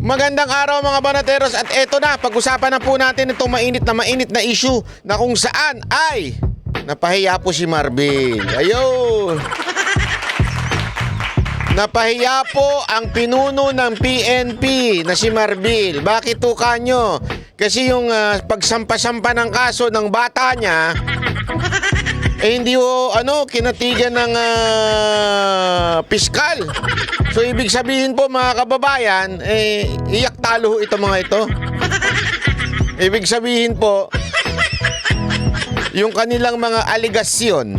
Magandang araw mga banateros at eto na, pag-usapan na po natin itong mainit na issue na kung saan ay napahiya po si Marbil. Ayun. Napahiya po ang pinuno ng PNP na si Marbil. Bakit to kanyo? Kasi yung pagsampa-sampa ng kaso ng bata niya hindi kinatigan ng piskal. So ibig sabihin po mga kababayan, iyak talo ito mga ito. Ibig sabihin po, yung kanilang mga aligasyon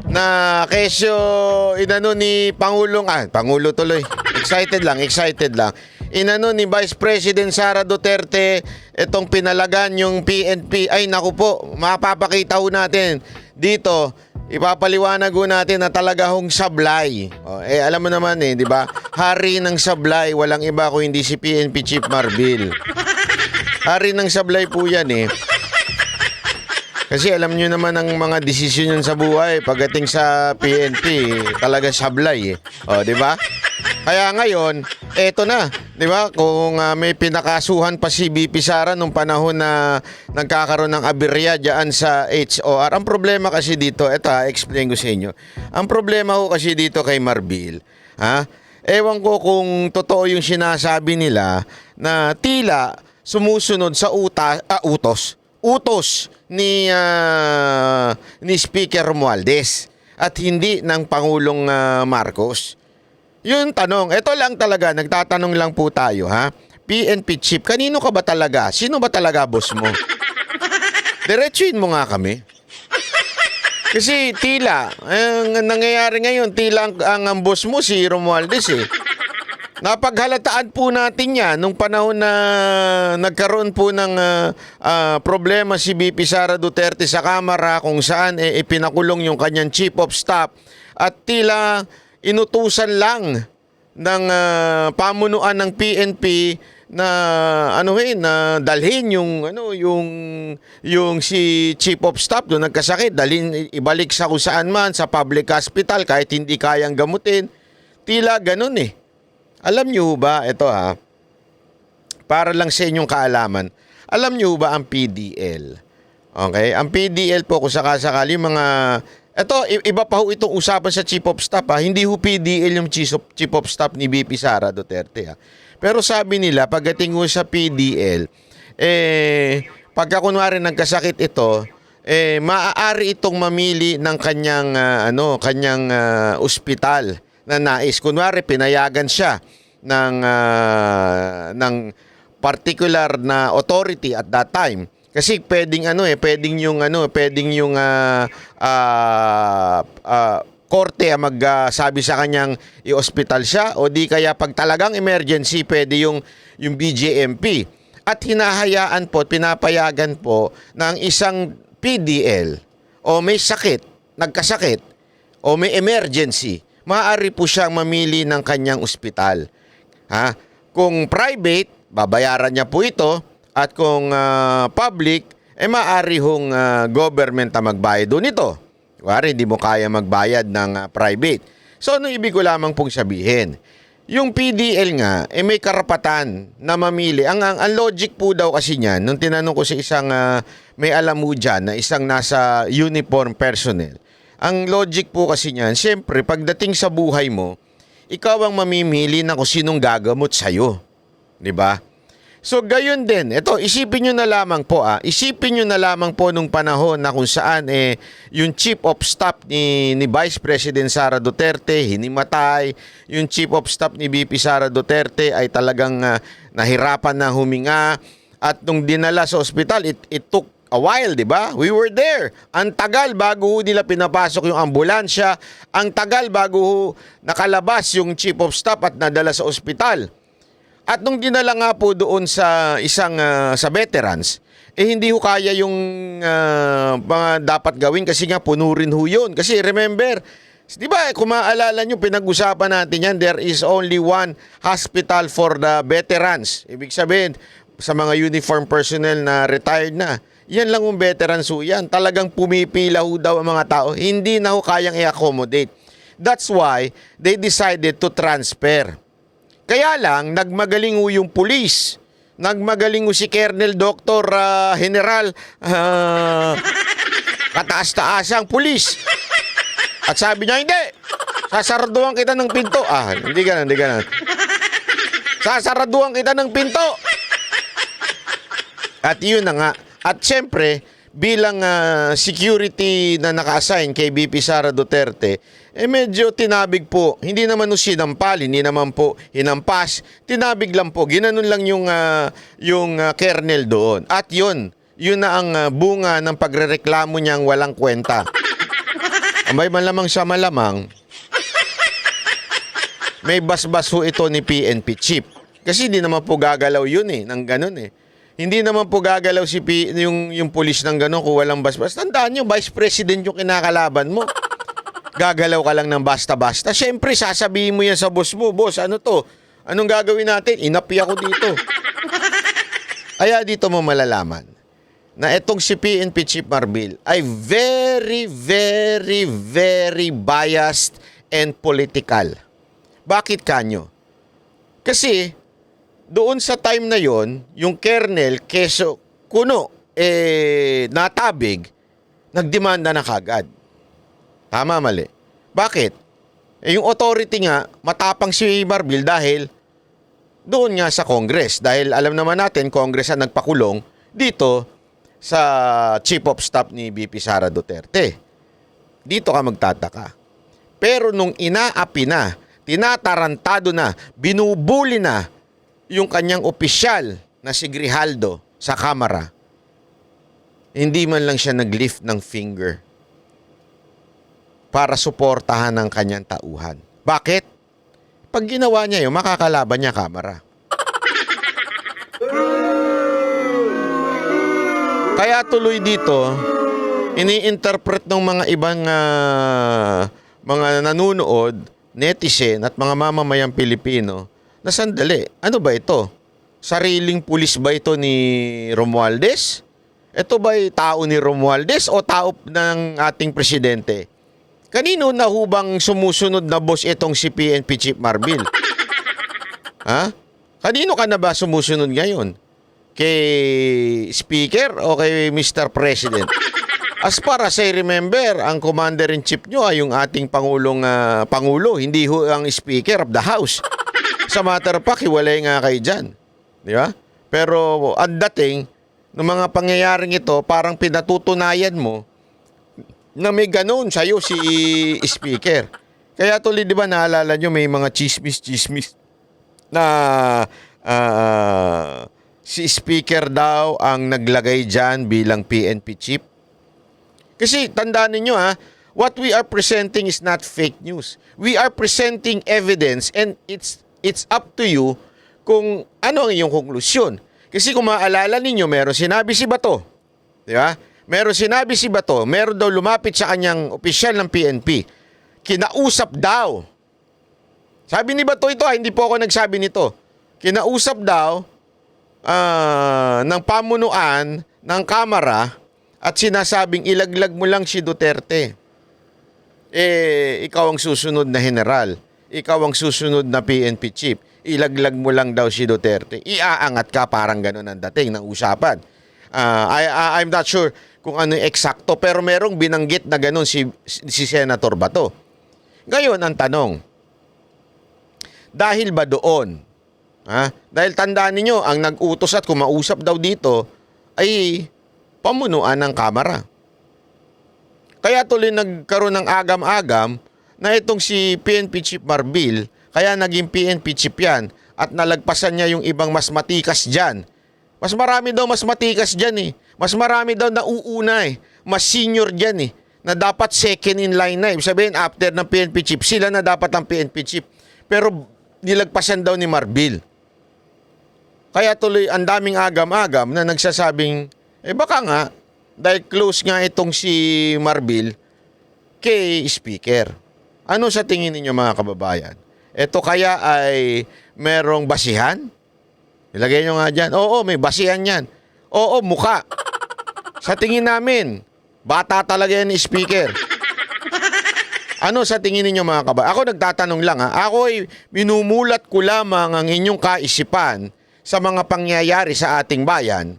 na kesyo inano ni Pangulo tuloy. Excited lang. Inano ni Vice President Sara Duterte itong pinalagan yung PNP. Ay naku po, mapapakita ho natin dito. Ipapaliwanag ho natin na talaga hong sablay. Alam mo naman di ba? Hari ng sablay, walang iba kung hindi si PNP Chief Marbil. Hari ng sablay po yan Kasi alam nyo naman ang mga desisyon yun sa buhay pagdating sa PNP, talaga sablay di ba? Kaya ngayon, eto na, di ba? Kung may pinakasuhan pa si BP Sara nung panahon na nagkakaroon ng aberya diyan sa HOR. Ang problema kasi dito, eto explain ko sa inyo. Ang problema ko kasi dito kay Marbil, ewan ko kung totoo yung sinasabi nila na tila sumusunod sa utos ni Speaker Romualdez at hindi ng Pangulong Marcos. Yung tanong, ito lang talaga, nagtatanong lang po tayo PNP Chief, kanino ka ba talaga? Sino ba talaga boss mo? Diretsuin mo nga kami. Kasi tila, ang nangyayari ngayon, tila ang boss mo si Romualdez Napaghalataan po natin yan nung panahon na nagkaroon po ng problema si BP Sara Duterte sa Kamara kung saan ipinakulong yung kanyang Chief of Staff at tila inutusan lang ng pamunuan ng PNP na na dalhin yung si Chief of Staff doon nagkasakit, dalhin ibalik sa kung saan man sa public hospital kahit hindi kayang gamutin. Tila ganun Alam niyo ba ito para lang sa inyong kaalaman. Alam niyo ba ang PDL? Okay? Ang PDL po kung sakasakali mga ito, iba pa ho itong usapan sa Chief of Staff Hindi ho PDL yung Chief of Staff ni BP Sara Duterte Pero sabi nila, pagdating ho sa PDL, pagka kunwari nagkasakit ito, maaari itong mamili ng kanyang ospital na nais. Kunwari, pinayagan siya ng particular na authority at that time. Kasi pwedeng korte magsabi sa kanyang i-hospital siya o di kaya pag talagang emergency pwede yung BJMP. At hinahayaan po, pinapayagan po ng isang PDL o may nagkasakit o may emergency, maaari po siyang mamili ng kanyang ospital. Kung private, babayaran niya po ito. At kung public, maaari hong government na magbayad doon ito. Kuwari, hindi mo kaya magbayad ng private. So, ano ibig ko lamang pong sabihin? Yung PDL nga, may karapatan na mamili. Ang logic po daw kasi niyan, nung tinanong ko sa isang may alam mo dyan, na isang nasa uniform personnel, ang logic po kasi niyan, siyempre, pagdating sa buhay mo, ikaw ang mamimili na kung sinong gagamot sa'yo. Diba? So, gayon din. Ito, isipin nyo na lamang po nung panahon na kung saan yung Chief of Staff ni Vice President Sara Duterte hinimatay. Yung Chief of Staff ni BP Sara Duterte ay talagang nahirapan na huminga. At nung dinala sa ospital, it took a while, di ba? We were there. Ang tagal bago nila pinapasok yung ambulansya. Ang tagal bago nakalabas yung Chief of Staff at nadala sa ospital. At nung dinala nga po doon sa isang sa veterans, hindi ho kaya yung mga dapat gawin kasi nga puno rin ho yun. Kasi remember, di ba kung maalala nyo, pinag-usapan natin yan, there is only one hospital for the veterans. Ibig sabihin, sa mga uniform personnel na retired na, yan lang yung veterans ho yan. Talagang pumipila ho daw ang mga tao. Hindi na ho kayang i-accommodate. That's why they decided to transfer Kaya lang, nagmagaling ho yung pulis. Nagmagaling ho si Colonel Dr. General kataas-taasang pulis. At sabi niya, hindi! Sasaraduhan kita ng pinto. Hindi ganun. Sasaraduhan kita ng pinto. At yun na nga. At syempre, bilang security na naka-assign kay BP Sara Duterte, medyo tinabig po. Hindi naman po sinampal, hindi naman po hinampas. Tinabig lang po. Ginanon lang yung kernel doon. At yun na ang bunga ng pagrereklamo niyang walang kwenta. May malamang sa malamang, may basbas ho ito ni PNP chief. Kasi hindi naman po gagalaw yun ng ganun Hindi naman po gagalaw yung pulis ng ganun kung walang basbas. Tandaan nyo, Vice President yung kinakalaban mo. Gagalaw ka lang ng basta-basta. Siyempre, sasabihin mo yan sa boss mo, boss, ano to? Anong gagawin natin? Inapi ako dito. Kaya dito mo malalaman na itong si PNP Chief Marbil ay very, very, very biased and political. Bakit kanyo? Kasi doon sa time na yon, yung kernel, keso kuno, natabig, nagdemanda na kagad. Tama, mali. Bakit? Yung authority nga, matapang si Marbil dahil doon nga sa Congress. Dahil alam naman natin, Congress ang nagpakulong dito sa Chief of Staff ni BP Sara Duterte. Dito ka magtataka. Pero nung inaapi na, tinatarantado na, binubuli na yung kanyang opisyal na si Grijaldo sa Kamara, hindi man lang siya nag-lift ng finger para suportahan ang kanyang tauhan. Bakit? Pag ginawa niya yun, makakalaban niya Kamara. Kaya tuloy dito, ini-interpret ng mga ibang mga nanunood, netizen at mga mamamayang Pilipino na sandali, ano ba ito? Sariling pulis ba ito ni Romualdez? Ito ba'y tao ni Romualdez o tao ng ating presidente? Kanino na hubang sumusunod na boss itong si PNP Chief Marbil? Ha? Kanino ka na ba sumusunod ngayon? Kay Speaker o kay Mr. President? As far as I remember, ang Commander-in-Chief nyo ay yung ating Pangulo, hindi ho ang Speaker of the House. Sa matter of fact, hiwalay nga kayo dyan. Di ba? Pero ang dating ng mga pangyayaring ito, parang pinatutunayan mo na may ganun sa'yo si Speaker. Kaya tuloy, di ba, naalala nyo, may mga chismis na si Speaker daw ang naglagay dyan bilang PNP chief. Kasi tandaan ninyo what we are presenting is not fake news. We are presenting evidence and it's up to you kung ano ang iyong konklusyon. Kasi kung maaalala ninyo, meron sinabi si Bato. Di ba? Meron sinabi si Bato, meron daw lumapit sa kanyang opisyal ng PNP. Kinausap daw. Sabi ni Bato ito, hindi po ako nagsabi nito. Kinausap daw ng pamunuan ng Kamara at sinasabing ilaglag mo lang si Duterte. Ikaw ang susunod na general. Ikaw ang susunod na PNP chief. Ilaglag mo lang daw si Duterte. Iaangat ka, parang ganun ang dating ng usapan. I'm not sure kung ano eksakto, pero merong binanggit na ganun si Senator Bato. Ngayon, ang tanong, dahil ba doon? Dahil tandaan ninyo, ang nag-utos at kumausap daw dito ay pamunuan ng Kamara. Kaya tuloy nagkaroon ng agam-agam na itong si PNP Chief Marbil, kaya naging PNP Chief yan at nalagpasan niya yung ibang mas matikas dyan. Mas marami daw mas matikas dyan Mas marami daw na uuna Mas senior dyan na dapat second in line na. Ibig sabihin, after ng PNP Chief, sila na dapat ang PNP Chief. Pero nilagpasan daw ni Marbil. Kaya tuloy ang daming agam-agam na nagsasabing, baka nga, dahil close nga itong si Marbil kay Speaker. Ano sa tingin ninyo mga kababayan? Ito kaya ay merong basihan? Ilagay nyo nga dyan. Oo, may basihan yan. Oo, muka. Sa tingin namin, bata talaga yan ni Speaker. Ano sa tingin ninyo mga kababayan? Ako nagtatanong lang ha. Ako ay minumulat ko lamang ang inyong kaisipan sa mga pangyayari sa ating bayan.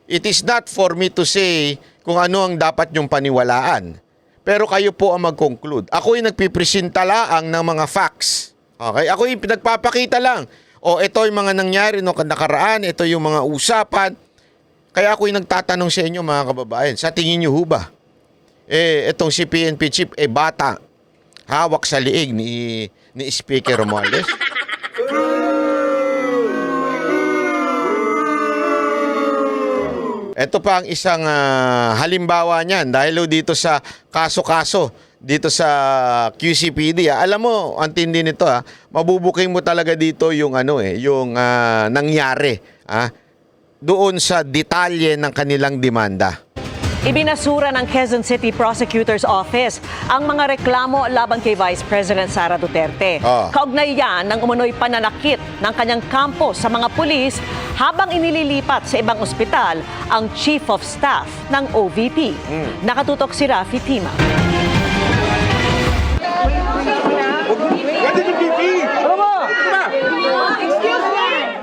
It is not for me to say kung ano ang dapat nyong paniwalaan. Pero kayo po ang mag-conclude. Ako ay nagpipresenta lang ng mga facts. Okay? Ako ay nagpapakita lang. O ito yung mga nangyari no nakaraan, ito yung mga usapan. Kaya ako ay nagtatanong sa inyo mga kababayan, sa tingin nyo ho ba? Itong si PNP chief, bata, hawak sa liig ni Speaker Romualdez. Ito pa ang isang halimbawa niyan dahil dito sa kaso-kaso dito sa QCPD. Alam mo, ang tindi nito mabubuking mo talaga dito yung yung nangyari doon sa detalye ng kanilang demanda. Ibinasura ng Quezon City Prosecutor's Office ang mga reklamo laban kay Vice President Sara Duterte. Kaugnay yan ng umunoy pananakit ng kanyang kampo sa mga pulis habang inililipat sa ibang ospital ang Chief of Staff ng OVP. Nakatutok si Rafi Tima.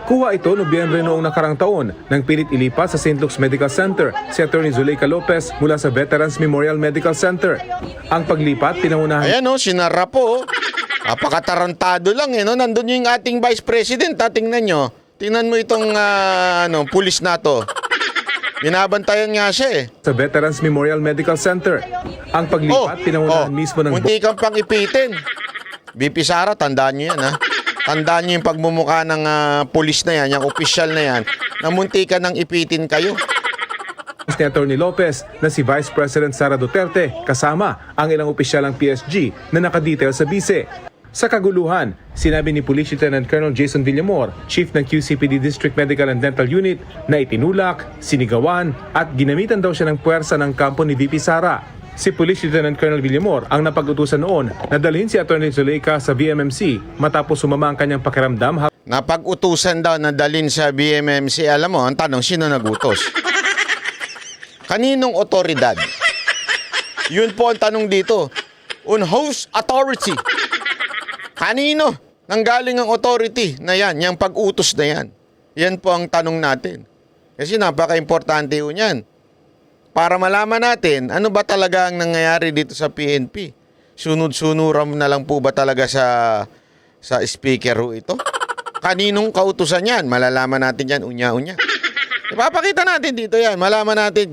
Kuha ito Nobyembre noong nakarang taon nang pilit ilipat sa St. Luke's Medical Center si Atty. Zuleika Lopez mula sa Veterans Memorial Medical Center. Ang paglipat pinangunahan... Ayan sinara po. Apakatarantado lang Nandun yung ating Vice President. Tingnan nyo. Tingnan mo itong pulis na to. Binabantayan nga siya sa Veterans Memorial Medical Center. Ang paglipat pinangunahan mismo ng... Munti kang pang ipitin. BP Sara, tandaan nyo yan Tandaan niyo yung pagmumukha ng pulis na yan, yung opisyal na yan, na munti ka nang ipitin kayo. Ni Atty. Lopez na si Vice President Sara Duterte kasama ang ilang opisyal ng PSG na nakadetail sa bise. Sa kaguluhan, sinabi ni Police Lieutenant Colonel Jason Villamor, Chief ng QCPD District Medical and Dental Unit, na itinulak, sinigawan at ginamitan daw siya ng puwersa ng kampo ni VP Sara. Si Police Lieutenant Colonel Villamor ang napag-utusan noon na dalhin si Atty. Zuleika sa BMMC matapos sumama ang kanyang pakiramdam. Napag-utusan daw na dalhin sa BMMC. Alam mo, ang tanong, sino nagutos? Kaninong otoridad? Yun po ang tanong dito. On whose authority? Kanino nanggaling ang authority na yan, yung pag-utos na yan? Yan po ang tanong natin. Kasi napaka-importante yun yan. Para malaman natin, ano ba talaga ang nangyayari dito sa PNP? Sunod-sunuran na lang po ba talaga sa speaker ito? Kaninong kautusan yan? Malalaman natin yan, unya-unya. Ipapakita natin dito yan. Malaman natin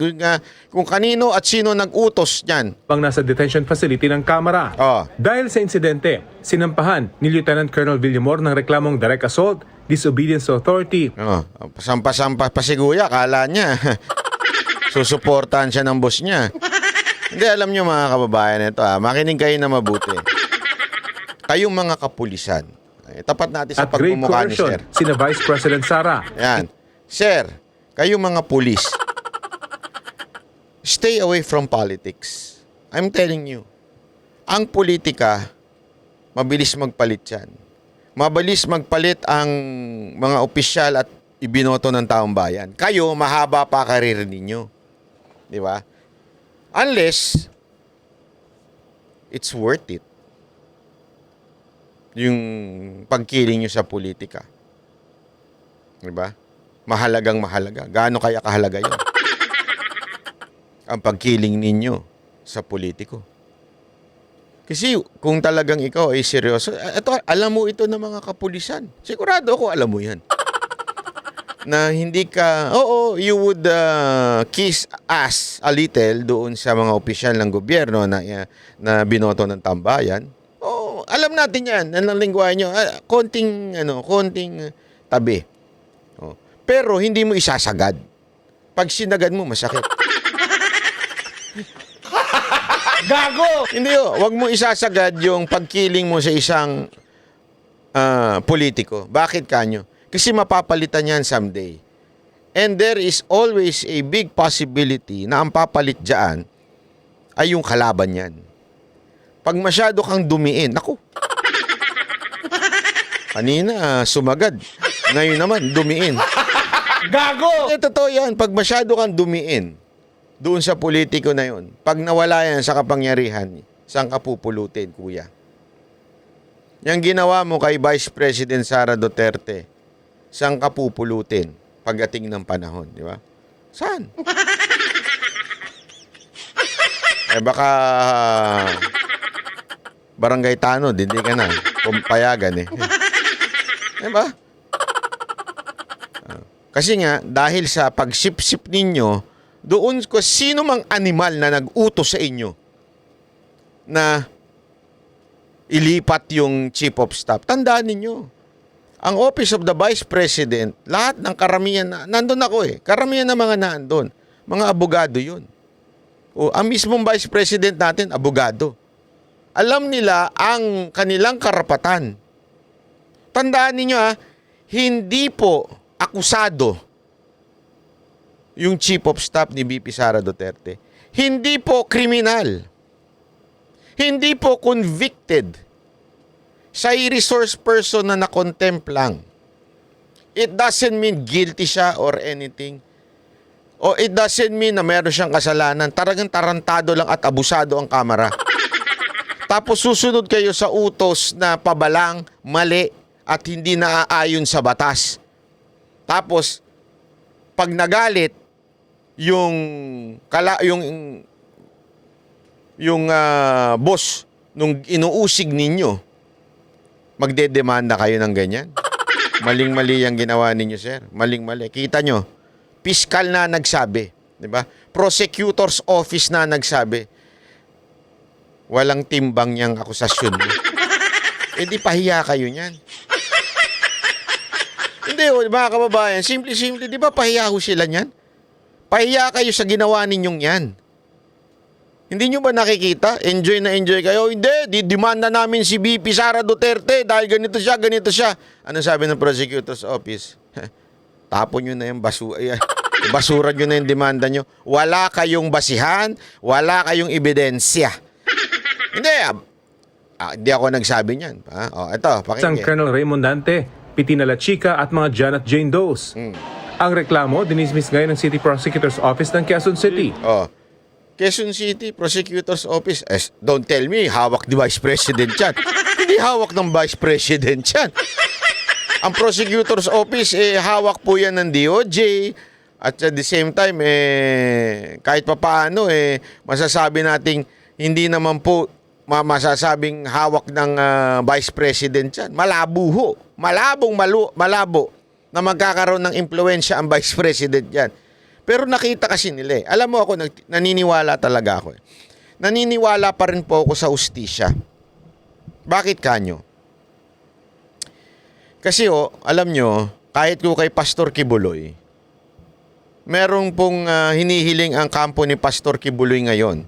kung kanino at sino nag-utos yan. Pang nasa detention facility ng Kamara. Dahil sa insidente, sinampahan ni Lieutenant Colonel Villamor ng reklamong direct assault, disobedience to authority. Pasampa-sampa pa si Guya, kala niya. Susuportahan siya ng boss niya. Hindi, alam nyo mga kababayan ito makinig kayo na mabuti. Kayong mga kapulisan, tapat natin sa pagmumukha ni Sir. Sina Vice President Sara. Yan. Sir, kayong mga pulis, stay away from politics. I'm telling you. Ang politika, mabilis magpalit yan. Mabilis magpalit ang mga opisyal at ibinoto ng taong bayan. Kayo, mahaba pa karir ninyo. Di ba? Unless it's worth it. Yung pagkiling nyo sa politika. Di ba? Mahalagang mahalaga. Gaano kaya kahalaga yun? Ang pagkiling ninyo sa politiko. Kasi kung talagang ikaw ay seryoso, alam mo ito ng mga kapulisan. Sigurado ako alam mo yan. Na hindi ka, you would kiss ass a little doon sa mga opisyal ng gobyerno na binoto ng tambayan. Alam natin yan. Anong lingwahe nyo? Konting tabi. Pero hindi mo isasagad. Pag sinagad mo, masakit. Gago! Hindi wag mo isasagad yung pagkiling mo sa isang politiko. Bakit kanyo? Kasi mapapalitan yan someday. And there is always a big possibility na ang papalit dyan ay yung kalaban yan. Pag masyado kang dumiin, naku. Kanina, sumagad. Ngayon naman, dumiin. Gago! Totoo yan. Pag masyado kang dumiin doon sa politiko na yun, pag nawala yan sa kapangyarihan, Saan ka pupulutin, kuya? Yang ginawa mo kay Vice President Sara Duterte, saan ka pupulutin pagdating ng panahon, di ba? Saan? Baka barangay tanod, hindi ka na. Payagan eh. Di ba? Kasi nga, dahil sa pagsipsip ninyo, doon ko sino mang animal na nag-utos sa inyo na ilipat yung Chief of Staff. Tandaan ninyo, ang Office of the Vice President, lahat ng karamihan, nandun ako eh, karamihan ng mga nandun, mga abogado yun. O, ang mismong Vice President natin, abogado. Alam nila ang kanilang karapatan. Tandaan ninyo hindi po akusado yung Chief of Staff ni VP Sara Duterte. Hindi po kriminal. Hindi po convicted. Siya ay resource person na na-contempt lang. It doesn't mean guilty siya or anything. O it doesn't mean na meron siyang kasalanan. Talagang tarantado lang at abusado ang kamera. Tapos susunod kayo sa utos na pabalang, mali, at hindi naaayon sa batas. Tapos, pag nagalit, yung boss nung inuusig ninyo, magdedemanda kayo ng ganyan. Maling-mali ang ginawa ninyo, sir. Maling-mali. Kita nyo, piskal na nagsabi, di ba? Prosecutor's office na nagsabi, walang timbang niyang akusasyon mo. Di pahiya kayo niyan. Hindi, mga kababayan, simple-simple, di ba pahiya ho sila niyan? Pahiya kayo sa ginawa ninyong yan. Hindi nyo ba nakikita? Enjoy na enjoy kayo. Hindi, didemanda namin si VP Sara Duterte dahil ganito siya, ganito siya. Ano sabi ng prosecutor's office? Tapon nyo na yung basura nyo na yung demanda nyo. Wala kayong basihan, wala kayong ebidensya. Hindi, hindi ako nagsabi niyan. Ito, Isang pakinggan. Colonel Raymond Dante, Pitina La Chica at mga Janet Jane Does. Ang reklamo, dinismiss ngayon ng City Prosecutor's Office ng Quezon City. Quezon City Prosecutor's Office, don't tell me, hawak ni Vice President yan. Hindi hawak ng Vice President yan. Ang Prosecutor's Office, hawak po yan ng DOJ. At at the same time, kahit papaano, masasabi nating hindi naman po masasabing hawak ng Vice President yan. Malabo ho. Malabo na magkakaroon ng impluensya ang Vice President yan. Pero nakita kasi nila Alam mo ako, naniniwala talaga ako Naniniwala pa rin po ako sa ustisya. Bakit kanyo? Kasi alam nyo, kahit ko kay Pastor Kibuloy, merong pong hinihiling ang kampo ni Pastor Kibuloy ngayon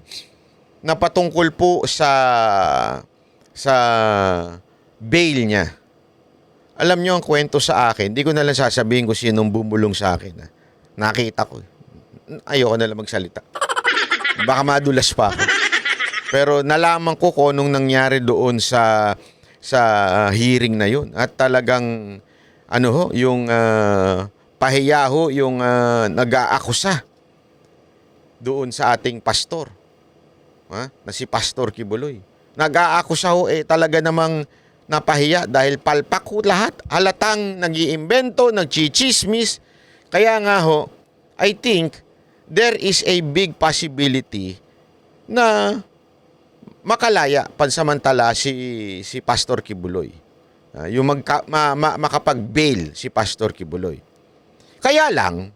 na patungkol po sa bail niya. Alam nyo ang kwento sa akin, hindi ko na lang sasabihin kung sinong bumulong sa akin. Nakita ko. Ayoko na lang magsalita. Baka madulas pa ako. Pero nalaman ko kung anong nangyari doon sa hearing na yun. At talagang yung pahiya ho, yung nag-aakusa doon sa ating pastor. Na si Pastor Kibuloy. Nag-aakusa ho talaga namang napahiya dahil palpak ho lahat. Halatang nag-iimbento, nagchichismis. Kaya nga ho, I think there is a big possibility na makalaya pansamantala si Pastor Kibuloy. Yung makapag-bail si Pastor Kibuloy. Kaya lang,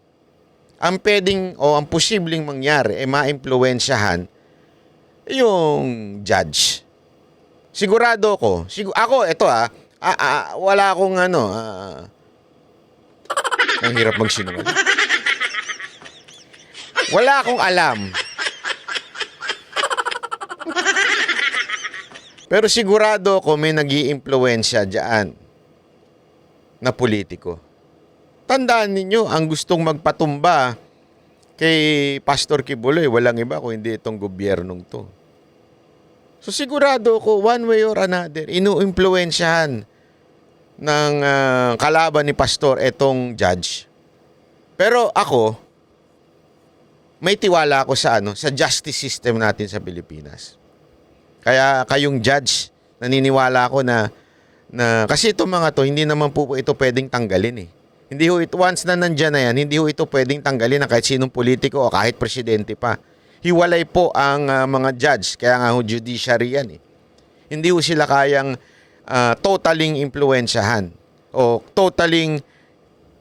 ang pwedeng o ang posibleng mangyari maimpluwensyahan yung judge. Sigurado ko, ito wala akong ang hirap magsinungaling. Wala akong alam. Pero sigurado ko may nag-iimpluwensya dyan na politiko. Tandaan ninyo, ang gustong magpatumba kay Pastor Kibuloy, walang iba kung hindi itong gobyernong to. So sigurado ko, one way or another, inu-impluwensyahan ng kalaban ni Pastor etong judge. Pero ako, may tiwala ako sa justice system natin sa Pilipinas. Kaya kayong judge, naniniwala ako na kasi itong mga to, hindi naman po ito pwedeng tanggalin eh. Hindi ho ito, once na nandyan na yan, hindi ho ito pwedeng tanggalin ng kahit sinong politiko o kahit presidente pa. Hiwalay po ang mga judge, kaya nga ho judiciary yan eh. Hindi ho sila kayang totaling impluensyahan o totaling,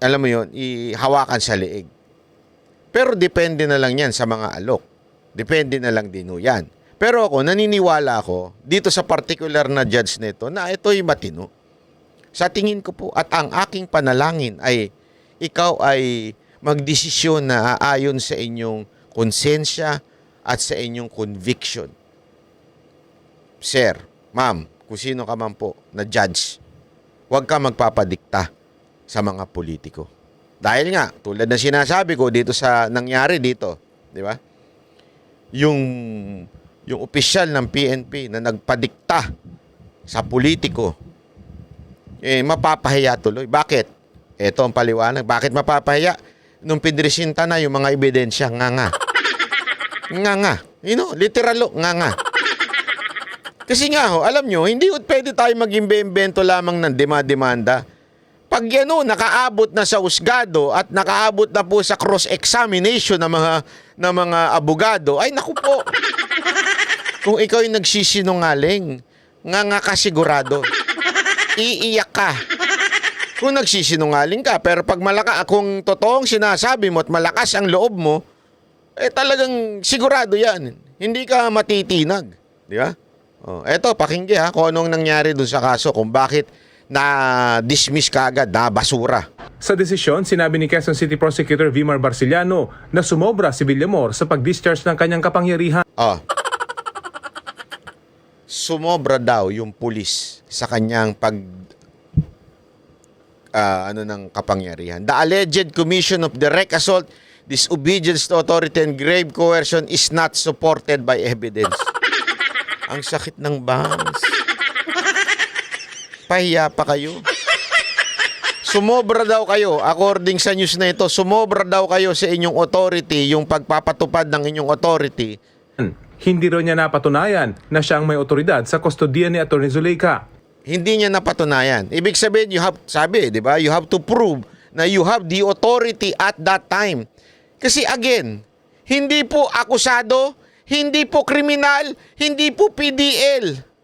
alam mo yun, ihawakan sa leeg. Pero depende na lang yan sa mga alok. Depende na lang din ho yan. Pero ako, naniniwala ako dito sa particular na judge nito na ito'y matino. Sa tingin ko po at ang aking panalangin ay ikaw ay magdesisyon na aayon sa inyong konsensya at sa inyong conviction. Sir, ma'am, kung sino ka man po na judge, huwag ka magpapadikta sa mga politiko. Dahil nga, tulad ng sinasabi ko dito sa nangyari dito, di ba? Yung opisyal ng PNP na nagpadikta sa politiko, mapapahiya tuloy. Bakit? Ito ang paliwanag. Bakit mapapahiya? Nung pinresinta na yung mga ebidensya, nga. Literal, nga. Kasi nga ho, alam nyo, hindi pwede tayo mag-imbento lamang ng demanda. Pag yan nakaabot na sa husgado at nakaabot na po sa cross-examination ng mga abogado, ay naku po, kung ikaw yung nagsisinungaling, nga ka sigurado. Iiyak ka. Kung nagsisinungaling ka, pero pag kung totoong sinasabi mo at malakas ang loob mo, talagang sigurado yan. Hindi ka matitinag. Di ba? Eto, pakinggan ha, kung anong nangyari dun sa kaso, kung bakit na-dismiss ka agad, na basura. Sa desisyon, sinabi ni Quezon City Prosecutor Vimar Barciliano na sumobra si Villamor sa pag-discharge ng kanyang kapangyarihan. Sumobra daw yung pulis sa kanyang ng kapangyarihan. The alleged commission of direct assault, disobedience to authority and grave coercion is not supported by evidence. Ang sakit ng bangs. Pahiya pa kayo. Sumobra daw kayo, according sa news na ito, sumobra daw kayo sa inyong authority, yung pagpapatupad ng inyong authority. Hindi raw niya napatunayan na siya ang may otoridad sa kustodiya ni Atty. Zuleika. Hindi niya napatunayan. Ibig sabihin, di ba, you have to prove na you have the authority at that time. Kasi again, hindi po akusado, hindi po kriminal, hindi po PDL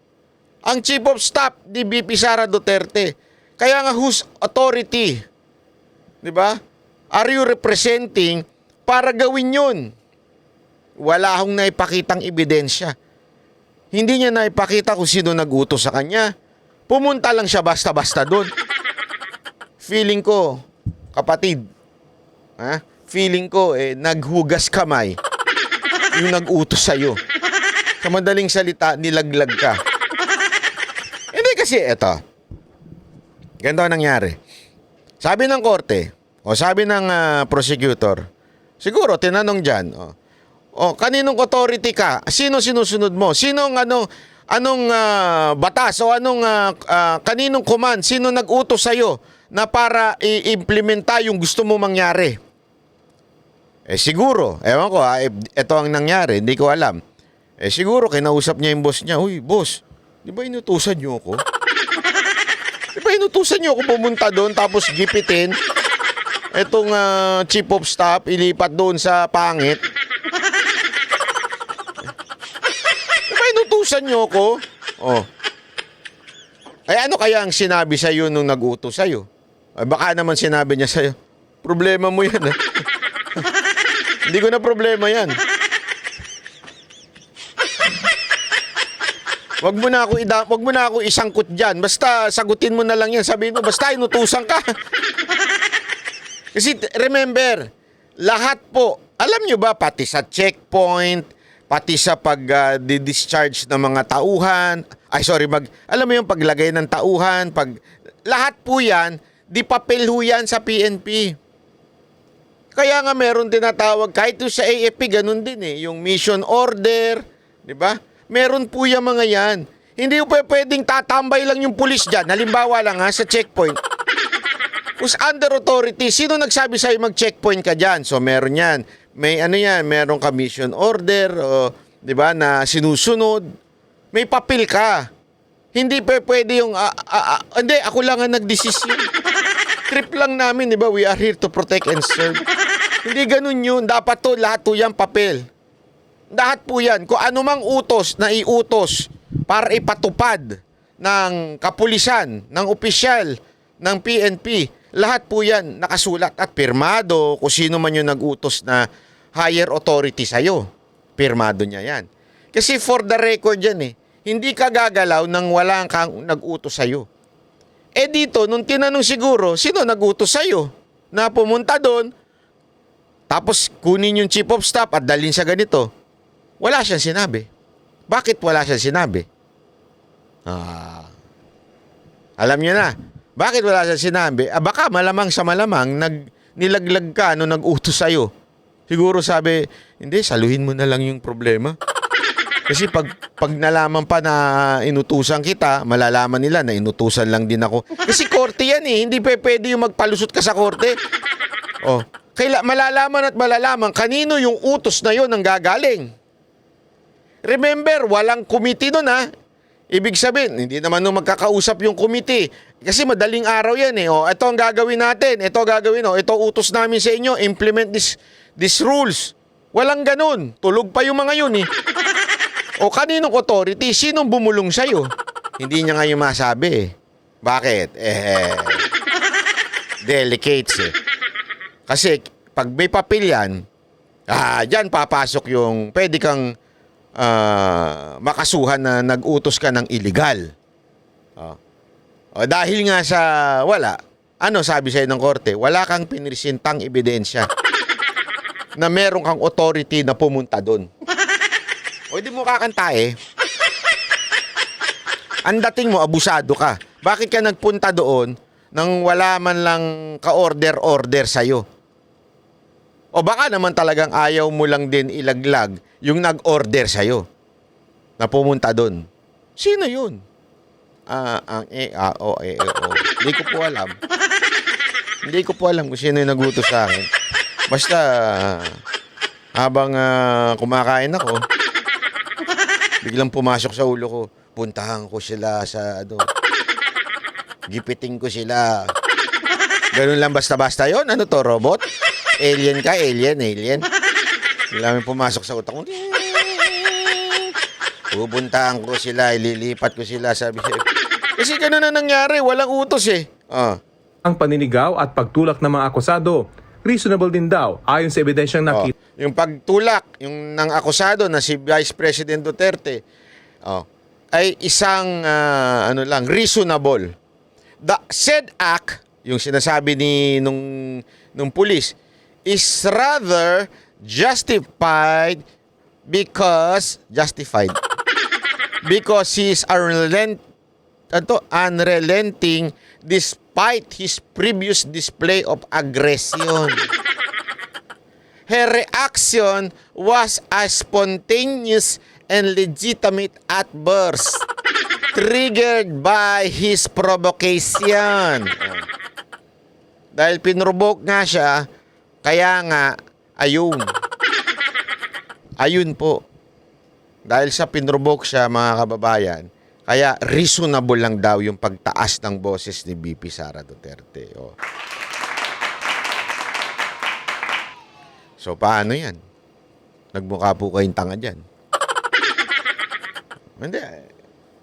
ang Chief of Staff ni VP Sara Duterte. Kaya nga, whose authority? Di ba? Are you representing para gawin yun? Wala akong naipakitang ebidensya. Hindi niya naipakita kung sino nag-utos sa kanya. Pumunta lang siya basta-basta doon. Feeling ko, kapatid, feeling ko, naghugas kamay yung nag-utos sa'yo. Sa madaling salita, nilaglag ka. Hindi kasi, eto. Ganito ang nangyari. Sabi ng korte, o sabi ng prosecutor, siguro, tinanong dyan, kaninong authority ka? Sino sinusunod mo? Sinong anong batas o kaninong command? Sino nag-utos sa'yo na para i-implementa yung gusto mo mangyari? Siguro, ewan ko ito ang nangyari, hindi ko alam. Siguro, kinausap niya yung boss niya, uy, boss, di ba inutusan niyo ako? Di ba inutusan niyo ako pumunta doon tapos gipitin itong chief of staff, ilipat doon sa pangit? Inutusan niyo ako? Ano kaya ang sinabi sa iyo nung nag-utos sa iyo? Baka naman sinabi niya sa iyo, problema mo yan. Hindi ko na problema yan. Wag mo na ako isangkot diyan. Basta sagutin mo na lang yan. Sabihin mo, basta inutusan ka. Kasi remember, lahat po, alam niyo ba, pati sa checkpoint, pati sa pag-discharge ng mga tauhan, alam mo yung paglagay ng tauhan, lahat po yan, di papel ho yan sa PNP. Kaya nga meron tinatawag, kahit sa AFP, ganun din yung mission order, di ba? Meron po yung mga yan. Hindi po pwedeng tatambay lang yung pulis dyan. Halimbawa lang sa checkpoint. Who's under authority, sino nagsabi sa'yo mag-checkpoint ka dyan? So meron yan. May meron ka mission order, di ba, na sinusunod. May papel ka. Hindi pwede yung, hindi, ako lang ang nagdesisyon. Trip lang namin, di ba? We are here to protect and serve. Hindi ganun yun. Dapat to, lahat to yan papel. Lahat po yan. Kung anumang utos na iutos para ipatupad ng kapulisan, ng opisyal, ng PNP, lahat po yan nakasulat at pirmado kung sino man yung nag-utos na higher authority sa'yo. Pirmado niya yan. Kasi for the record yan hindi ka gagalaw nang wala kang nag-utos sa'yo. Dito, nung tinanong siguro, sino nag-utos sa'yo na pumunta doon, tapos kunin yung chief of staff at dalhin sa ganito. Wala siyang sinabi. Bakit wala siyang sinabi? Alam niyo na. Bakit wala siyang sinabi? Baka malamang sa malamang nilaglag ka nung nag-utos sa'yo. Siguro sabi, hindi, saluhin mo na lang yung problema. Kasi pag nalaman pa na inutusan kita, malalaman nila na inutusan lang din ako. Kasi korte yan hindi pwede yung magpalusot ka sa korte. Malalaman at malalaman kanino yung utos na yon ang gagaling. Remember, walang committee nun Ibig sabihin, hindi naman nung magkakausap yung committee. Kasi madaling araw yan ito ang gagawin natin. Ito gagawin ito utos namin sa inyo. Implement these rules. Walang ganun. Tulog pa yung mga yun kaninong authority? Sinong bumulong sa'yo? Hindi niya ngayon masabi Bakit? Delicates Kasi pag may papel yan, dyan papasok yung pwede kang makasuhan na nag-utos ka ng illegal. Dahil nga sa wala, sabi sa'yo ng korte, wala kang pinresentang ebidensya na meron kang authority na pumunta doon. Hindi mo kakanta Ang dating mo, abusado ka. Bakit ka nagpunta doon nang wala man lang ka-order sa'yo? O baka naman talagang ayaw mo lang din ilaglag yung nag-order sa'yo na pumunta doon. Sino yun? Hindi ko po alam. Hindi ko po alam kung sino yung nagutos sa akin. Basta, habang kumakain ako, biglang pumasok sa ulo ko, puntahan ko sila sa gipiting ko sila. Ganun lang basta-basta yon. Ano to, robot? Alien ka? Alien. Biglang pumasok sa utak ko. Pupuntahan ko sila, ililipat ko sila. Sabi siya. Kasi ganun na nangyari, walang utos Ang paninigaw at pagtulak ng mga akusado, reasonable din daw ayon sa ebidensyang nakita. Yung pagtulak, yung ng akusado na si Vice President Duterte, ay isang reasonable. The said act, yung sinasabi nung pulis, is rather justified because he is unrelenting despite his previous display of aggression. Her reaction was a spontaneous and legitimate outburst triggered by his provocation. Dahil pinrovoke nga siya, kaya nga, ayun po. Dahil sa pinrovoke siya, mga kababayan, kaya reasonable lang daw yung pagtaas ng boses ni VP Sara Duterte. So, paano yan? Nagmukha po kayong tanga dyan. Hindi.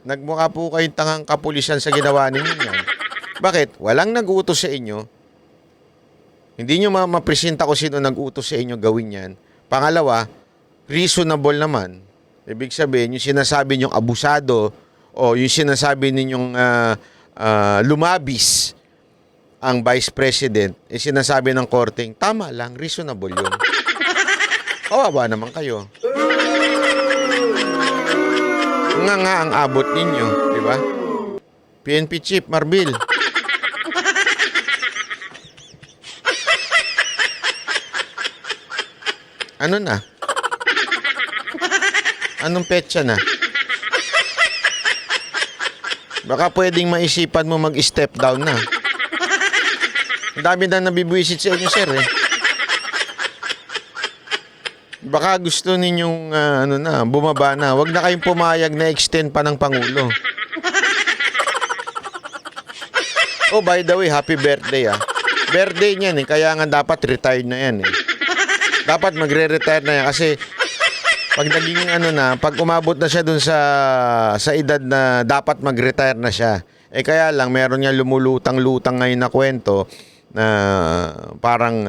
Nagmukha po kayong tangang kapulisan sa ginawa ninyo yan. Bakit? Walang nag-utos sa inyo. Hindi nyo mapresenta kung sino nag-utos sa inyo gawin yan. Pangalawa, reasonable naman. Ibig sabihin, yung sinasabi nyong abusado o yung sinasabi ninyong lumabis ang Vice President, sinasabi ng korting, tama lang, reasonable yun. Kawawa naman kayo. Nga ang abot ninyo, di ba? PNP Chief Marbil. Ano na? Anong petsa na? Baka pwedeng maisipan mo mag-step down na. Ang dami na nabibwisit sa inyo, sir. Baka gusto ninyong bumaba na. Huwag na kayong pumayag na extend pa ng Pangulo. Oh, by the way, happy birthday ah. Birthday niyan kaya nga dapat retired na yan eh. Dapat magre-retire na yan kasi pag naging pag umabot na siya dun sa edad na dapat mag-retire na siya. Kaya lang meron niya lumulutang-lutang ngayon na kwento na parang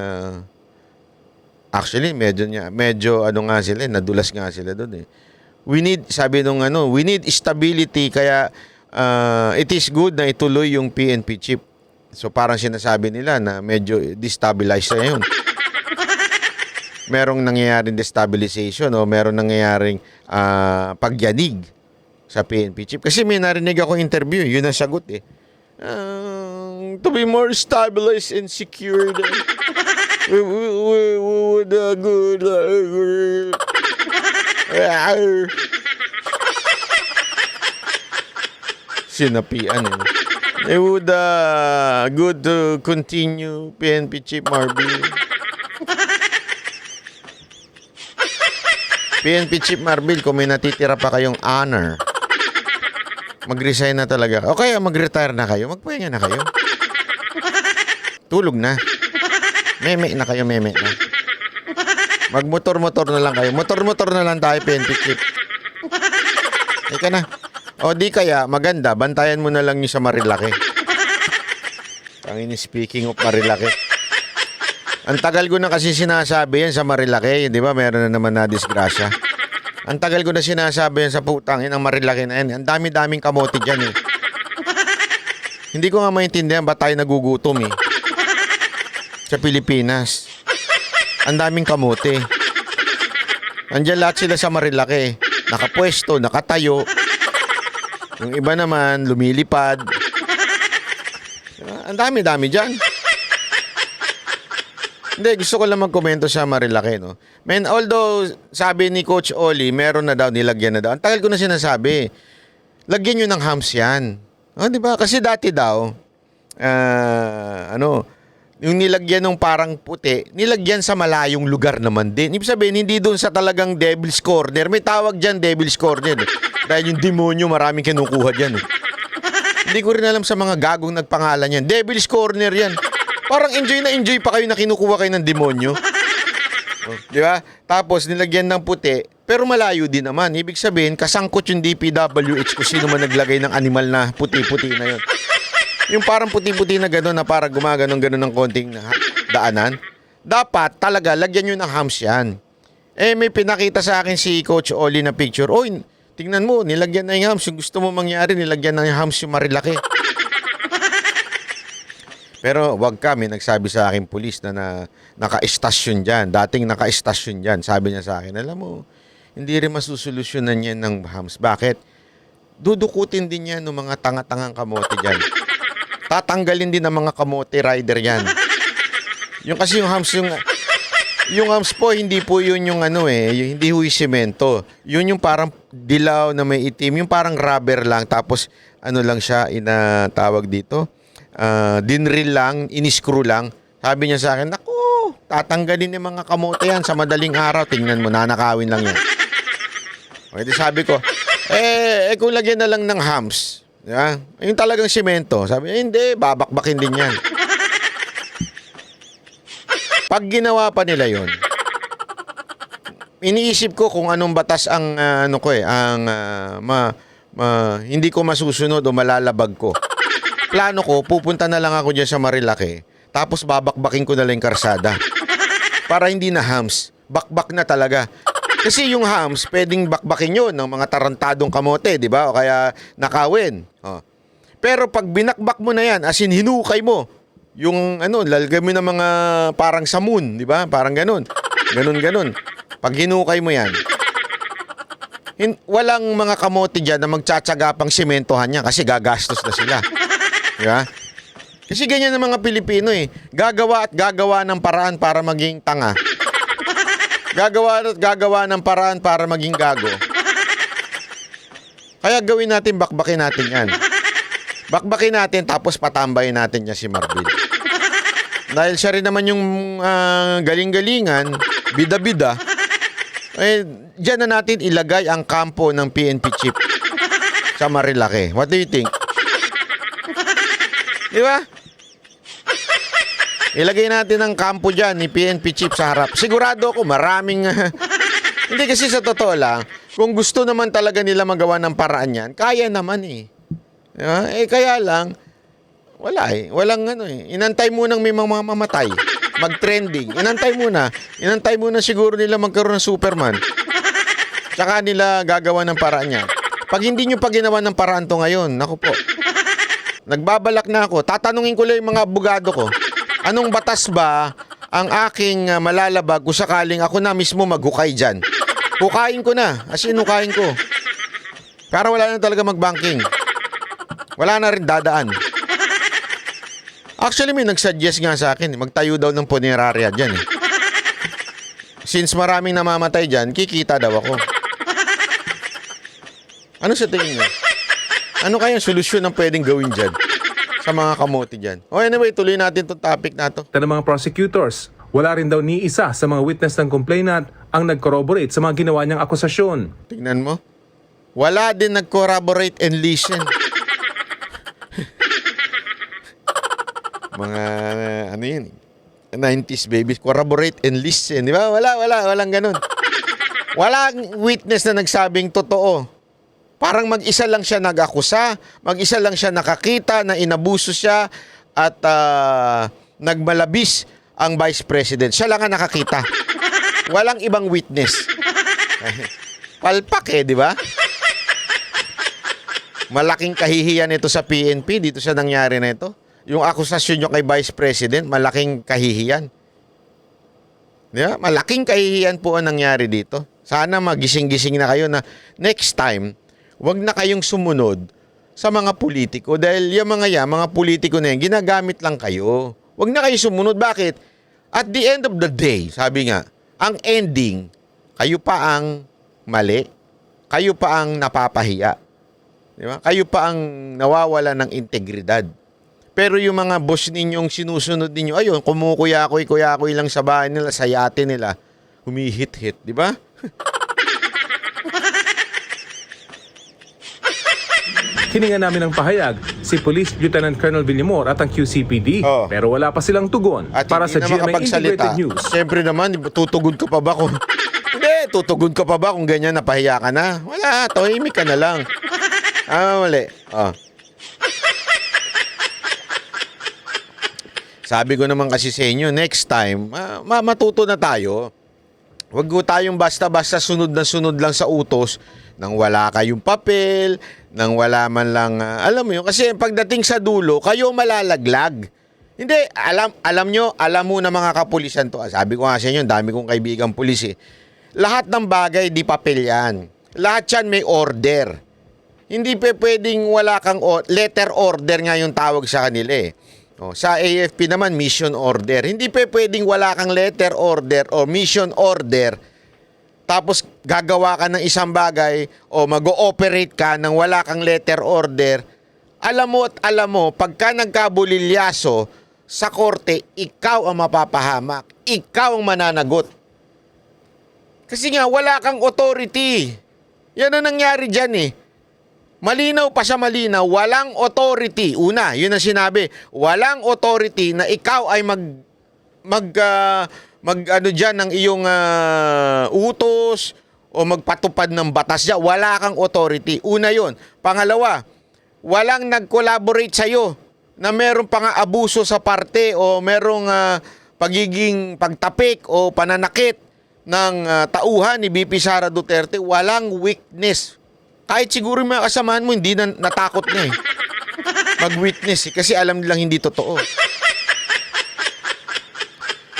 actually medyo sila, nadulas nga sila doon eh. Sabi nung we need stability kaya it is good na ituloy yung PNP chief. So parang sinasabi nila na medyo destabilized na yun. Merong nangyayaring destabilization o merong nangyayaring pagyanig sa PNP chief. Kasi may narinig ako interview, yun ang sagot eh. To be more stabilized and secured. We would good. Sinapian eh. It would good to continue PNP Chief Marbil. PNP Chief Marbil, kung may natitira pa kayong honor, mag-resign na talaga. O kaya mag-retire na kayo, magpahinga na kayo. Tulog na. Meme na kayo, meme na. Mag-motor-motor na lang kayo. Motor-motor na lang tayo, PNP Chief. Ika na. O di kaya, maganda, bantayan mo na lang yung sa Marilaki. Speaking of Marilaki. Ang tagal ko na kasi sinasabi yan sa Marilaki, di ba? Meron na naman na disgrasya. Ang tagal ko na sinasabi yan sa putangin ang Marilaki na yan. Ang dami-daming kamote dyan eh. Hindi ko nga maintindihan ba't tayo nagugutom eh. Sa Pilipinas. Ang daming kamote. Andiyan lahat sila sa Marilaki. Nakapwesto, nakatayo. Yung iba naman, lumilipad. Ang dami-dami dyan. Hindi, gusto ko lang magkomento sa Marilaki, no? Man, although, sabi ni Coach Oli, meron na daw, nilagyan na daw. Ang tagal ko na sinasabi, lagyan nyo ng hams yan. O, di ba? Kasi dati daw, yung nilagyan ng parang puti, nilagyan sa malayong lugar naman din. Ibig sabihin, hindi doon sa talagang Devil's Corner. May tawag dyan, Devil's Corner. Dahil yung demonyo, maraming kinukuha dyan. Hindi ko rin alam sa mga gagong nagpangalan yan. Devil's Corner yan. Parang enjoy na enjoy pa kayo na kinukuha kayo ng demonyo. Di ba? Tapos nilagyan ng puti, pero malayo din naman. Ibig sabihin, kasangkot yung DPWH kung sino man naglagay ng animal na puti-puti na yun. Yung parang puti-puti na gano'n na parang gumaganon-ganon ng konting daanan. Dapat talaga, lagyan nyo ng hams yan. May pinakita sa akin si Coach Oli na picture. Oy, tingnan mo, nilagyan na yung hams. Yung gusto mo mangyari, nilagyan na yung hams yung Marilaki. Pero wag ka, may nagsabi sa akin pulis na naka-estasyon dyan. Dating naka-estasyon dyan. Sabi niya sa akin, alam mo, hindi rin masusolusyonan yan ng hams. Bakit? Dudukutin din yan ng mga tanga-tangang kamote dyan. Tatanggalin din ng mga kamote rider yan. Yung kasi yung hams po, hindi po yun yung hindi ho yung semento. Yun yung parang dilaw na may itim, yung parang rubber lang, tapos lang siya, tawag dito, dinril lang, iniscrew lang. Sabi niya sa akin, naku, tatanggalin yung mga kamote yan sa madaling araw, tingnan mo, nanakawin lang yan. Okay, sabi ko, kung lagyan na lang ng hams, yeah, yung talagang semento, sabi niya, hindi, babakbakin din yan. Pag ginawa pa nila yon, iniisip ko kung anong batas ang hindi ko masusunod o malalabag ko. Plano ko, pupunta na lang ako dyan sa Marilaki, tapos babakbakin ko na lang yung karsada. Para hindi na hams, bakbak na talaga. Kasi yung hams, pwedeng bakbakin yun ng mga tarantadong kamote, di ba? O kaya nakawin. Oh. Pero pag binakbak mo na yan, as in hinukay mo, yung lalagay mo ng mga parang samun, di ba? Parang ganun. Ganun. Pag hinukay mo yan, walang mga kamote dyan na magtsatsaga pang sementohan niya kasi gagastos na sila. Di ba? Kasi ganyan ng mga Pilipino eh. Gagawa at gagawa ng paraan para maging tanga. Gagawa at gagawa ng paraan para maging gago. Kaya gawin natin, bakbakin natin yan. Bakbakin natin tapos patambayin natin niya si Marbil. Dahil siya rin naman yung galing-galingan, bida-bida. Eh, diyan na natin ilagay ang kampo ng PNP chief sa Marilake. What do you think? Di ba? Ilagay natin ang kampo dyan ni PNP chief sa harap. Sigurado ako maraming... Hindi kasi sa totoo lang, kung gusto naman talaga nila magawa ng paraan yan, kaya naman eh. Diba? Eh kaya lang, wala eh. Walang ano eh. Inantay munang may mga mamatay. Mag-trending. Inantay muna. Inantay muna siguro nila magkaroon ng Superman. Tsaka nila gagawa ng paraan yan. Pag hindi nyo pa ginawa ng paraan to ngayon, naku po. Nagbabalak na ako. Tatanungin ko lang yung mga abogado ko. Anong batas ba ang aking malalabag kung sakaling ako na mismo maghukay dyan? Hukayin ko na. As in, hukayin ko. Para wala na talaga mag-banking. Wala na rin dadaan. Actually, may nag-suggest nga sa akin, magtayo daw ng punerarya dyan eh. Since maraming namamatay dyan, kikita daw ako. Ano sa tingin niyo? Ano kaya solusyon ang pwedeng gawin dyan? Sa mga kamote dyan. O anyway, tuloy natin itong topic na to. Ng mga prosecutors, wala rin daw ni isa sa mga witness ng complainant ang nag-corroborate sa mga ginawa niyang akusasyon. Tingnan mo. Wala din nag-corroborate and listen. Mga, ano yun, 90s babies, corroborate and listen. Di ba? Walang ganun. Walang witness na nagsabing totoo. Parang mag-isa lang siya nag-akusa, mag-isa lang siya nakakita na inabuso siya at nagmalabis ang Vice President. Siya lang ang nakakita. Walang ibang witness. Palpak eh, di ba? Malaking kahihiyan ito sa PNP, dito sa nangyari na ito. Yung akusasyon nyo kay Vice President, malaking kahihiyan. Di ba? Malaking kahihiyan po ang nangyari dito. Sana magising-gising na kayo na next time, wag na kayong sumunod sa mga politiko dahil yung mga politiko na yan, ginagamit lang kayo. Wag na kayo sumunod. Bakit? At the end of the day, sabi nga, ang ending, kayo pa ang mali, kayo pa ang napapahiya. Di ba? Kayo pa ang nawawala ng integridad. Pero yung mga boss ninyong sinusunod ninyo, ayun, kumukuyakoy lang sa bahay nila, sa yate nila, humihit-hit, di ba? Hininga namin ng pahayag si Police Lieutenant Colonel Villamor at ang QCPD pero wala pa silang tugon at para sa GMA Integrated News. Siyempre naman, tutugod ka pa ba kung... Hindi, tutugod ka pa ba kung ganyan napahiya ka na? Wala, tahimik ka na lang. Mali. Sabi ko naman kasi sa inyo, next time, matuto na tayo. Huwag ko tayong basta-basta sunod lang sa utos nang wala kayong papel, nang wala man lang, alam mo yun, kasi pagdating sa dulo, kayo malalaglag. Hindi, alam mo na mga kapulisan to. Sabi ko nga sa inyo, dami kong kaibigang pulis eh. Lahat ng bagay, di papel yan. Lahat yan may order. Hindi pwedeng wala kang letter order nga yung tawag sa kanila eh. Sa AFP naman, mission order. Hindi pwedeng wala kang letter order o mission order tapos gagawa ka ng isang bagay o mag-ooperate ka nang wala kang letter order. Alam mo, pagka nagkabulilyaso sa korte, ikaw ang mapapahamak. Ikaw ang mananagot. Kasi nga, wala kang authority. Yan ang nangyari dyan eh. Malinaw pa sa malinaw, walang authority. Una, yun ang sinabi, walang authority na ikaw ay ano ng iyong utos o magpatupad ng batas dyan. Wala kang authority. Una yun. Pangalawa, walang nag-collaborate sa'yo na meron pang abuso sa parte o merong pagiging pagtapik o pananakit ng tauhan ni VP Sara Duterte. Walang witness. Kahit siguro yung mga kasamahan mo, hindi na natakot na eh. Mag-witness eh, kasi alam nilang hindi totoo.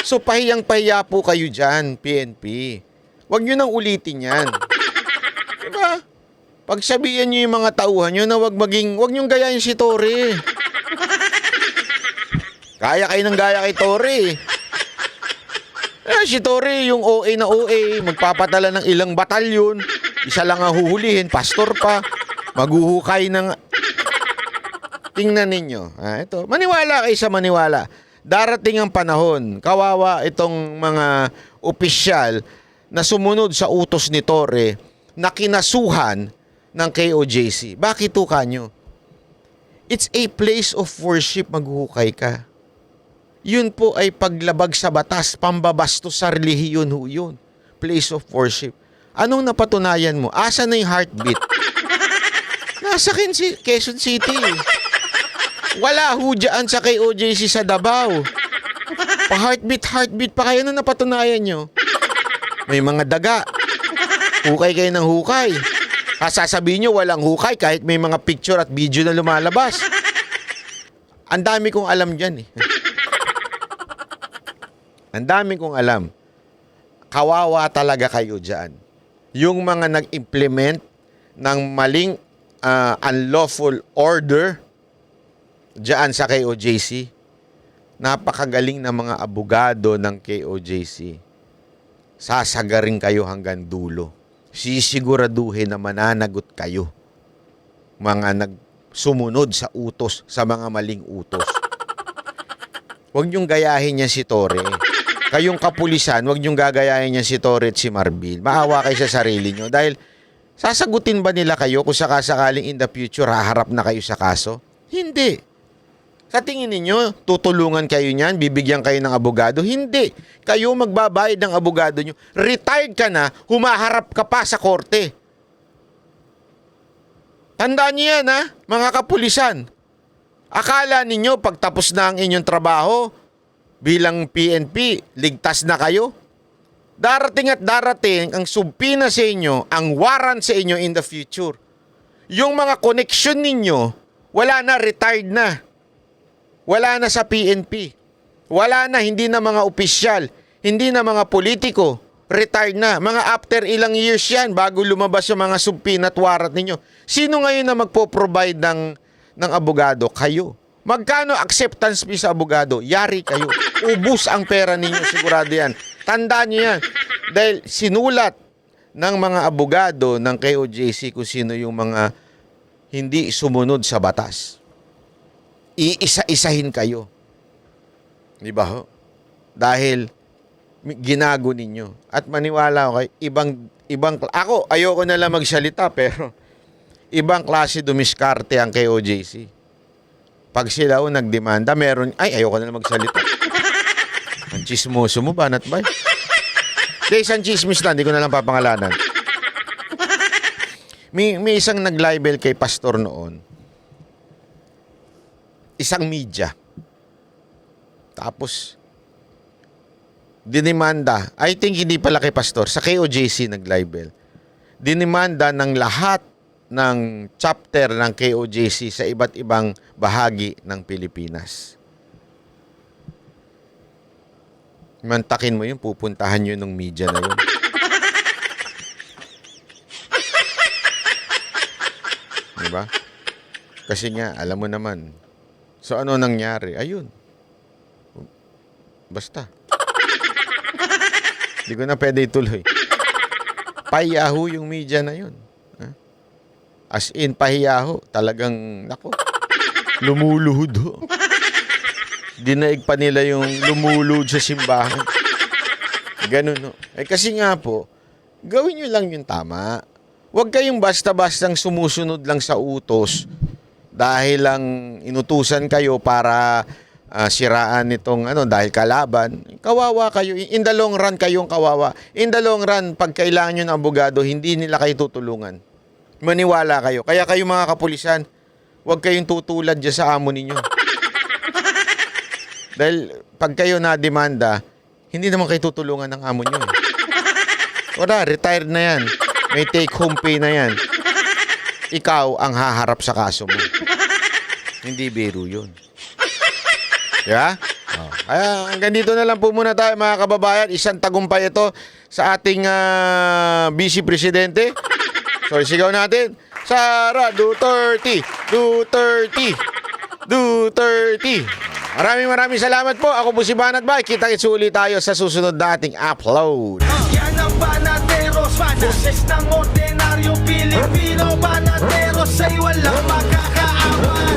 So, pahiyang-pahiya po kayo dyan, PNP. Huwag nyo nang ulitin yan. Diba? Pagsabihan nyo yung mga tauhan nyo na huwag nyong gayahin si Torre. Gaya kayo ng gaya kay Torre. Si Torre, yung OA na OA, magpapatala ng ilang batalyon. Isa lang ang huhulihin, pastor pa. Maghuhukay ng... Tingnan ninyo. Ito. Maniwala kayo sa maniwala. Darating ang panahon, kawawa itong mga opisyal na sumunod sa utos ni Torre na kinasuhan ng KOJC. Bakit tuka nyo? It's a place of worship, maghuhukay ka. Yun po ay paglabag sa batas, pambabastos sa relihiyon ho yun. Place of worship. Anong napatunayan mo? Asa na yung heartbeat? Nasa Quezon City. Wala ho dyan sa KOJC sa Davao. Heartbeat pa kayo na napatunayan nyo. May mga daga. Hukay kayo ng hukay. Sasabihin nyo walang hukay kahit may mga picture at video na lumalabas. Ang dami kong alam dyan eh. Ang dami kong alam. Kawawa talaga kayo dyan. Yung mga nag-implement ng maling unlawful order dyan sa KOJC, napakagaling na mga abogado ng KOJC. Sasagarin kayo hanggang dulo. Sisiguraduhin na mananagot kayo. Mga nagsumunod sa utos, sa mga maling utos. Huwag niyong gayahin niya si Torre. Kayong kapulisan, huwag niyong gagayahin niya si Torre at si Marbil. Maawa kayo sa sarili niyo. Dahil sasagutin ba nila kayo kung sakasakaling in the future haharap na kayo sa kaso? Hindi. Sa tingin ninyo, tutulungan kayo niyan, bibigyan kayo ng abogado? Hindi. Kayo magbabayad ng abogado nyo. Retired ka na, humaharap ka pa sa korte. Tandaan niyo yan, ha, mga kapulisan. Akala ninyo, pag tapos na ang inyong trabaho, bilang PNP, ligtas na kayo? Darating at darating ang subpina sa inyo, ang warrant sa inyo in the future. Yung mga connection ninyo, wala na, retired na. Wala na sa PNP. Wala na, hindi na mga opisyal. Hindi na mga politiko. Retired na. Mga after ilang years yan bago lumabas yung mga subpoena at warrant ninyo. Sino ngayon na magpo-provide ng abogado? Kayo. Magkano acceptance fee sa abogado? Yari kayo. Ubus ang pera ninyo. Sigurado yan. Tandaan nyo yan. Dahil sinulat ng mga abogado ng KOJC kung sino yung mga hindi sumunod sa batas. Iisa-isahin kayo. Di ba ho? Dahil ginago ninyo. At maniwala ko kay ibang ako ayoko na lang magsalita pero ibang klase dumiskarte ang KOJC. Pag sila nagdemanda, meron ayoko na lang magsalita. Ang chismoso mo, banat ba? Hindi, isang chismis na, hindi ko na lang papangalanan. May isang nag-libel kay pastor noon. Isang media. Tapos, dinimanda, I think hindi pala kay pastor, sa KOJC nag-libel. Dinimanda ng lahat ng chapter ng KOJC sa iba't ibang bahagi ng Pilipinas. Mantakin mo yun, pupuntahan nyo ng media na yun. Diba? Kasi nga, alam mo naman. So, ano nangyari? Ayun. Basta. Hindi ko na pwede ituloy. Pahiyaho yung media na yun. As in, pahiyaho. Talagang, nako, lumuluhod ho. Dinaig pa nila yung lumuluhod sa simbahan. Ganun, no? Kasi nga po, gawin nyo lang yung tama. Huwag kayong basta-bastang sumusunod lang sa utos dahil lang inutusan kayo para siraan itong dahil kalaban. Kawawa kayo. In the long run kayong kawawa. In the long run, pag kailangan nyo ng abogado, hindi nila kayo tutulungan. Maniwala kayo. Kaya kayo mga kapulisan, huwag kayong tutulad dyan sa amo ninyo. Dahil pag kayo na-demanda, hindi naman kayo tutulungan ng amo nyo. Wala, retired na yan. May take-home pay na yan. Ikaw ang haharap sa kaso mo. Hindi biro yun. Diba? Kaya hanggang dito na lang po muna tayo mga kababayan. Isang tagumpay ito sa ating Vice Presidente. So isigaw natin. Sara Duterte! Duterte! Duterte! Maraming salamat po. Ako po si Banat Bay. Kita-kits ulit tayo sa susunod na ating upload. Yan ang Banateros, boses ng ordinaryo Pilipino. Banateros ay walang makakaawa.